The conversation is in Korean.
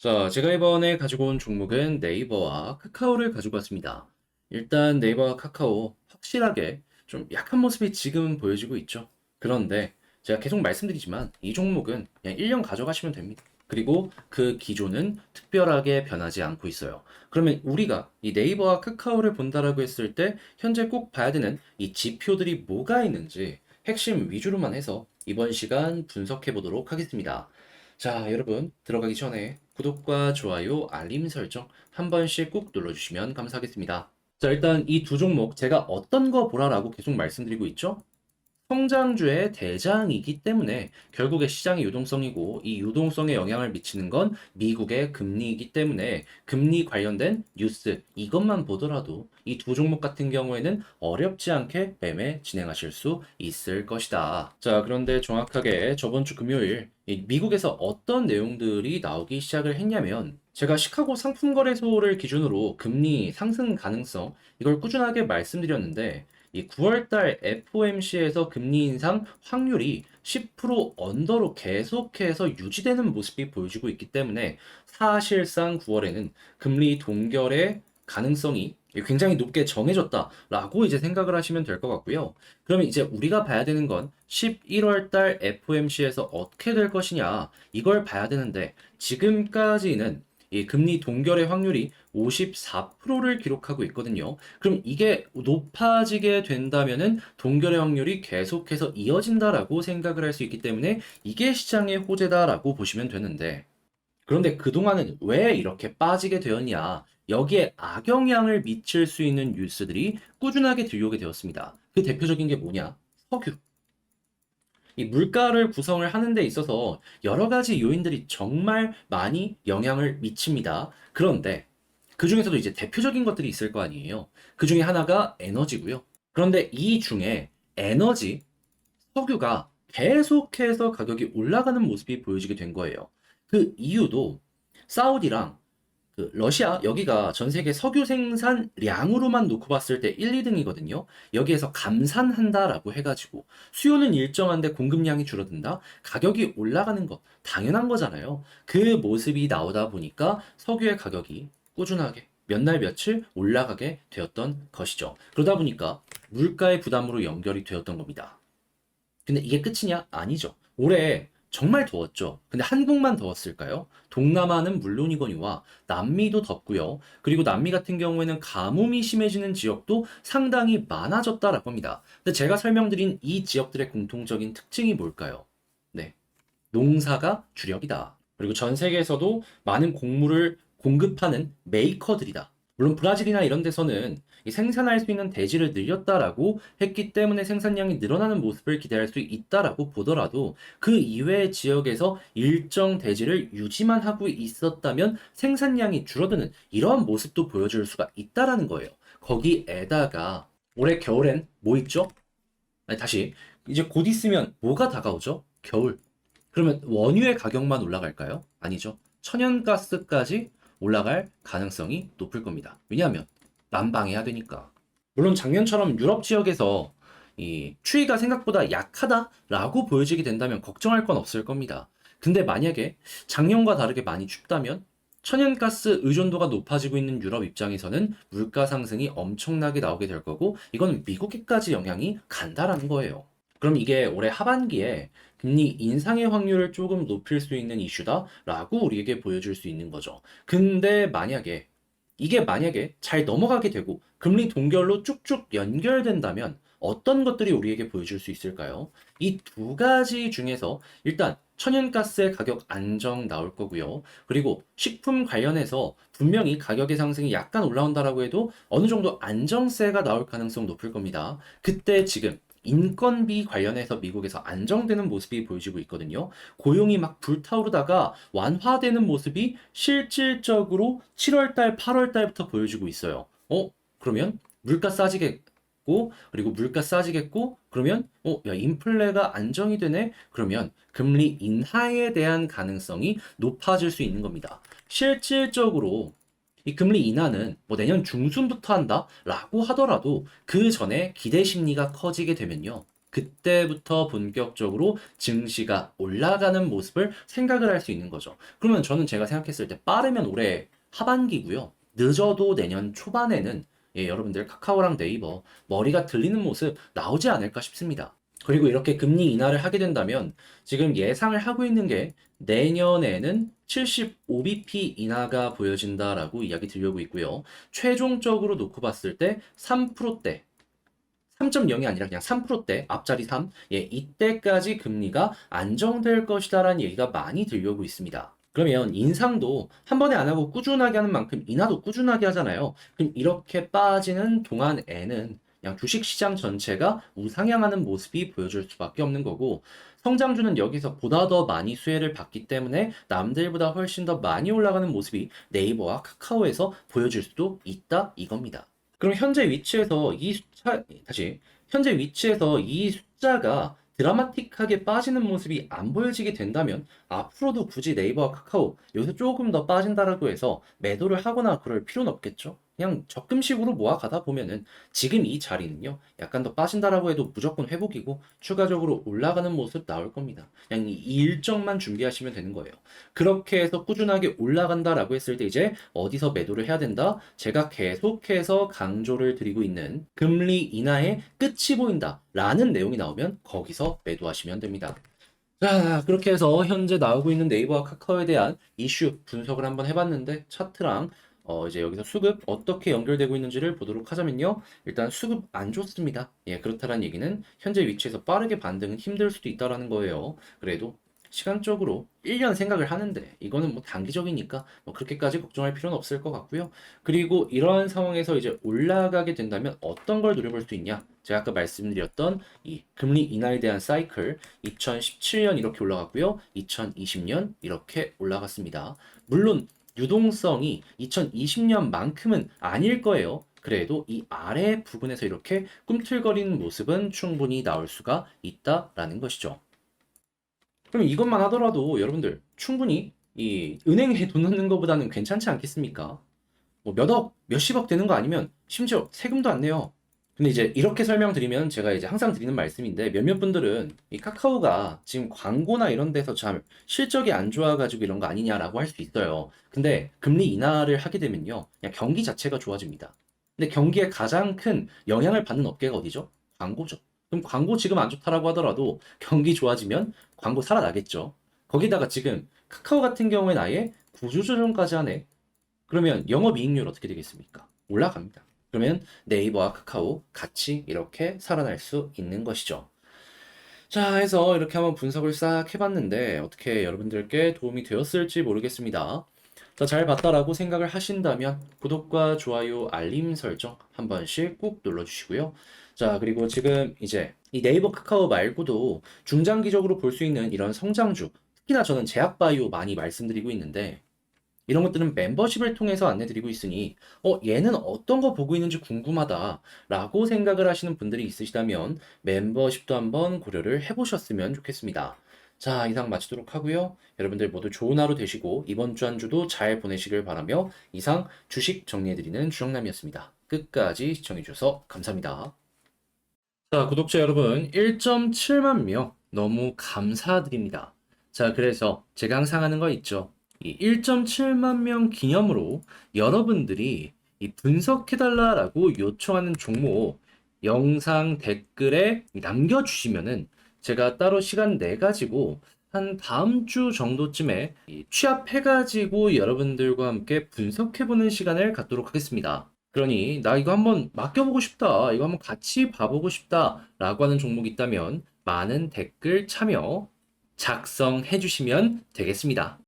자, 제가 이번에 가지고 온 종목은 네이버와 카카오를 가지고 왔습니다. 일단 네이버와 카카오 확실하게 좀 약한 모습이 지금 보여지고 있죠. 그런데 제가 계속 말씀드리지만 이 종목은 그냥 1년 가져가시면 됩니다. 그리고 그 기조는 특별하게 변하지 않고 있어요. 그러면 우리가 이 네이버와 카카오를 본다라고 했을 때 현재 꼭 봐야 되는 이 지표들이 뭐가 있는지 핵심 위주로만 해서 이번 시간 분석해 보도록 하겠습니다. 자, 여러분, 들어가기 전에 구독과 좋아요, 알림 설정 한 번씩 꾹 눌러주시면 감사하겠습니다. 자, 일단 이 두 종목 제가 어떤 거 보라라고 계속 말씀드리고 있죠? 성장주의 대장이기 때문에 결국에 시장의 유동성이고 이 유동성에 영향을 미치는 건 미국의 금리이기 때문에 금리 관련된 뉴스 이것만 보더라도 이 두 종목 같은 경우에는 어렵지 않게 매매 진행하실 수 있을 것이다. 자, 그런데 정확하게 저번 주 금요일 이 미국에서 어떤 내용들이 나오기 시작을 했냐면 제가 시카고 상품거래소를 기준으로 금리 상승 가능성 이걸 꾸준하게 말씀드렸는데 이 9월달 FOMC에서 금리 인상 확률이 10% 언더로 계속해서 유지되는 모습이 보여지고 있기 때문에 사실상 9월에는 금리 동결의 가능성이 굉장히 높게 정해졌다라고 이제 생각을 하시면 될 것 같고요. 그러면 이제 우리가 봐야 되는 건 11월 달 FOMC에서 어떻게 될 것이냐 이걸 봐야 되는데 지금까지는 이 금리 동결의 확률이 54%를 기록하고 있거든요. 그럼 이게 높아지게 된다면은 동결의 확률이 계속해서 이어진다라고 생각을 할 수 있기 때문에 이게 시장의 호재다라고 보시면 되는데 그런데 그동안은 왜 이렇게 빠지게 되었냐? 여기에 악영향을 미칠 수 있는 뉴스들이 꾸준하게 들려오게 되었습니다. 그 대표적인 게 뭐냐? 석유. 이 물가를 구성을 하는 데 있어서 여러 가지 요인들이 정말 많이 영향을 미칩니다. 그런데 그 중에서도 이제 대표적인 것들이 있을 거 아니에요. 그 중에 하나가 에너지고요. 그런데 이 중에 에너지, 석유가 계속해서 가격이 올라가는 모습이 보여지게 된 거예요. 그 이유도 사우디랑 그 러시아 여기가 전 세계 석유 생산량으로만 놓고 봤을 때 1, 2등이거든요. 여기에서 감산한다라고 해가지고 수요는 일정한데 공급량이 줄어든다. 가격이 올라가는 거 당연한 거잖아요. 그 모습이 나오다 보니까 석유의 가격이 꾸준하게 몇 날 며칠 올라가게 되었던 것이죠. 그러다 보니까 물가의 부담으로 연결이 되었던 겁니다. 근데 이게 끝이냐? 아니죠. 올해 정말 더웠죠. 근데 한국만 더웠을까요? 동남아는 물론이거니와 남미도 덥고요. 그리고 남미 같은 경우에는 가뭄이 심해지는 지역도 상당히 많아졌다라고 합니다. 근데 제가 설명드린 이 지역들의 공통적인 특징이 뭘까요? 네. 농사가 주력이다. 그리고 전 세계에서도 많은 곡물을 공급하는 메이커들이다. 물론 브라질이나 이런 데서는 이 생산할 수 있는 대지를 늘렸다라고 했기 때문에 생산량이 늘어나는 모습을 기대할 수 있다라고 보더라도 그 이외의 지역에서 일정 대지를 유지만 하고 있었다면 생산량이 줄어드는 이러한 모습도 보여줄 수가 있다라는 거예요. 거기에다가 올해 겨울엔 뭐 있죠? 아니, 다시 이제 곧 있으면 뭐가 다가오죠? 겨울. 그러면 원유의 가격만 올라갈까요? 아니죠. 천연가스까지 올라갈 가능성이 높을 겁니다. 왜냐하면 난방해야 되니까. 물론 작년처럼 유럽 지역에서 이 추위가 생각보다 약하다라고 보여지게 된다면 걱정할 건 없을 겁니다. 근데 만약에 작년과 다르게 많이 춥다면 천연가스 의존도가 높아지고 있는 유럽 입장에서는 물가 상승이 엄청나게 나오게 될 거고 이건 미국에까지 영향이 간다라는 거예요. 그럼 이게 올해 하반기에 금리 인상의 확률을 조금 높일 수 있는 이슈다라고 우리에게 보여줄 수 있는 거죠. 근데 만약에 이게 만약에 잘 넘어가게 되고 금리 동결로 쭉쭉 연결된다면 어떤 것들이 우리에게 보여줄 수 있을까요? 이 두 가지 중에서 일단 천연가스의 가격 안정 나올 거고요. 그리고 식품 관련해서 분명히 가격의 상승이 약간 올라온다라고 해도 어느 정도 안정세가 나올 가능성 높을 겁니다. 그때 지금 인건비 관련해서 미국에서 안정되는 모습이 보여지고 있거든요. 고용이 막 불타오르다가 완화되는 모습이 실질적으로 7월달, 8월달부터 보여지고 있어요. 그러면 물가 싸지겠고, 그리고 물가 싸지겠고, 그러면, 야, 인플레가 안정이 되네? 그러면 금리 인하에 대한 가능성이 높아질 수 있는 겁니다. 실질적으로 이 금리 인하는 뭐 내년 중순부터 한다라고 하더라도 그 전에 기대 심리가 커지게 되면요. 그때부터 본격적으로 증시가 올라가는 모습을 생각을 할 수 있는 거죠. 그러면 저는 제가 생각했을 때 빠르면 올해 하반기고요. 늦어도 내년 초반에는 여러분들 카카오랑 네이버 머리가 들리는 모습 나오지 않을까 싶습니다. 그리고 이렇게 금리 인하를 하게 된다면 지금 예상을 하고 있는 게 내년에는 75bp 인하가 보여진다라고 이야기 들려오고 있고요. 최종적으로 놓고 봤을 때 3%대, 3.0이 아니라 그냥 3%대, 앞자리 3, 이때까지 금리가 안정될 것이다라는 얘기가 많이 들려오고 있습니다. 그러면 인상도 한 번에 안 하고 꾸준하게 하는 만큼 인하도 꾸준하게 하잖아요. 그럼 이렇게 빠지는 동안에는 그냥 주식시장 전체가 우상향하는 모습이 보여줄 수밖에 없는 거고, 성장주는 여기서 보다 더 많이 수혜를 받기 때문에 남들보다 훨씬 더 많이 올라가는 모습이 네이버와 카카오에서 보여줄 수도 있다 이겁니다. 그럼 현재 위치에서 이 숫자가 드라마틱하게 빠지는 모습이 안 보여지게 된다면 앞으로도 굳이 네이버와 카카오 여기서 조금 더 빠진다라고 해서 매도를 하거나 그럴 필요는 없겠죠. 그냥 적금식으로 모아가다 보면은 지금 이 자리는요, 약간 더 빠진다라고 해도 무조건 회복이고 추가적으로 올라가는 모습 나올 겁니다. 그냥 이 일정만 준비하시면 되는 거예요. 그렇게 해서 꾸준하게 올라간다라고 했을 때 이제 어디서 매도를 해야 된다? 제가 계속해서 강조를 드리고 있는 금리 인하의 끝이 보인다라는 내용이 나오면 거기서 매도하시면 됩니다. 자, 그렇게 해서 현재 나오고 있는 네이버와 카카오에 대한 이슈 분석을 한번 해봤는데 차트랑 이제 여기서 수급 어떻게 연결되고 있는지를 보도록 하자면요. 일단 수급 안 좋습니다. 그렇다는 얘기는 현재 위치에서 빠르게 반등은 힘들 수도 있다라는 거예요. 그래도 시간적으로 1년 생각을 하는데 이거는 뭐 단기적이니까 뭐 그렇게까지 걱정할 필요는 없을 것 같고요. 그리고 이러한 상황에서 이제 올라가게 된다면 어떤 걸 노려볼 수 있냐? 제가 아까 말씀드렸던 이 금리 인하에 대한 사이클 2017년 이렇게 올라갔고요. 2020년 이렇게 올라갔습니다. 물론 유동성이 2020년만큼은 아닐 거예요. 그래도 이 아래 부분에서 이렇게 꿈틀거리는 모습은 충분히 나올 수가 있다라는 것이죠. 그럼 이것만 하더라도 여러분들 충분히 이 은행에 돈 넣는 것보다는 괜찮지 않겠습니까? 뭐 몇 억, 몇십억 되는 거 아니면 심지어 세금도 안 내요. 근데 이제 이렇게 설명드리면 제가 이제 항상 드리는 말씀인데 몇몇 분들은 이 카카오가 지금 광고나 이런 데서 참 실적이 안 좋아가지고 이런 거 아니냐라고 할 수 있어요. 근데 금리 인하를 하게 되면요, 그냥 경기 자체가 좋아집니다. 근데 경기에 가장 큰 영향을 받는 업계가 어디죠? 광고죠. 그럼 광고 지금 안 좋다라고 하더라도 경기 좋아지면 광고 살아나겠죠. 거기다가 지금 카카오 같은 경우에는 아예 구조조정까지 하네. 그러면 영업이익률 어떻게 되겠습니까? 올라갑니다. 그러면 네이버와 카카오 같이 이렇게 살아날 수 있는 것이죠. 자, 해서 이렇게 한번 분석을 싹 해봤는데 어떻게 여러분들께 도움이 되었을지 모르겠습니다. 자, 잘 봤다라고 생각을 하신다면 구독과 좋아요, 알림 설정 한 번씩 꾹 눌러주시고요. 자, 그리고 지금 이제 이 네이버 카카오 말고도 중장기적으로 볼 수 있는 이런 성장주, 특히나 저는 제약바이오 많이 말씀드리고 있는데 이런 것들은 멤버십을 통해서 안내드리고 있으니, 얘는 어떤 거 보고 있는지 궁금하다라고 생각을 하시는 분들이 있으시다면 멤버십도 한번 고려를 해보셨으면 좋겠습니다. 자, 이상 마치도록 하고요. 여러분들 모두 좋은 하루 되시고 이번 주 한 주도 잘 보내시길 바라며 이상 주식 정리해드리는 주영남이었습니다. 끝까지 시청해주셔서 감사합니다. 자, 구독자 여러분, 1.7만 명 너무 감사드립니다. 자, 그래서 제가 항상 하는 거 있죠. 이 1.7만 명 기념으로 여러분들이 이 분석해달라라고 요청하는 종목 영상 댓글에 남겨주시면은 제가 따로 시간 내 가지고 한 다음 주 정도쯤에 취합해가지고 여러분들과 함께 분석해보는 시간을 갖도록 하겠습니다. 그러니 나 이거 한번 맡겨보고 싶다. 이거 한번 같이 봐보고 싶다. 라고 하는 종목이 있다면 많은 댓글 참여 작성해 주시면 되겠습니다.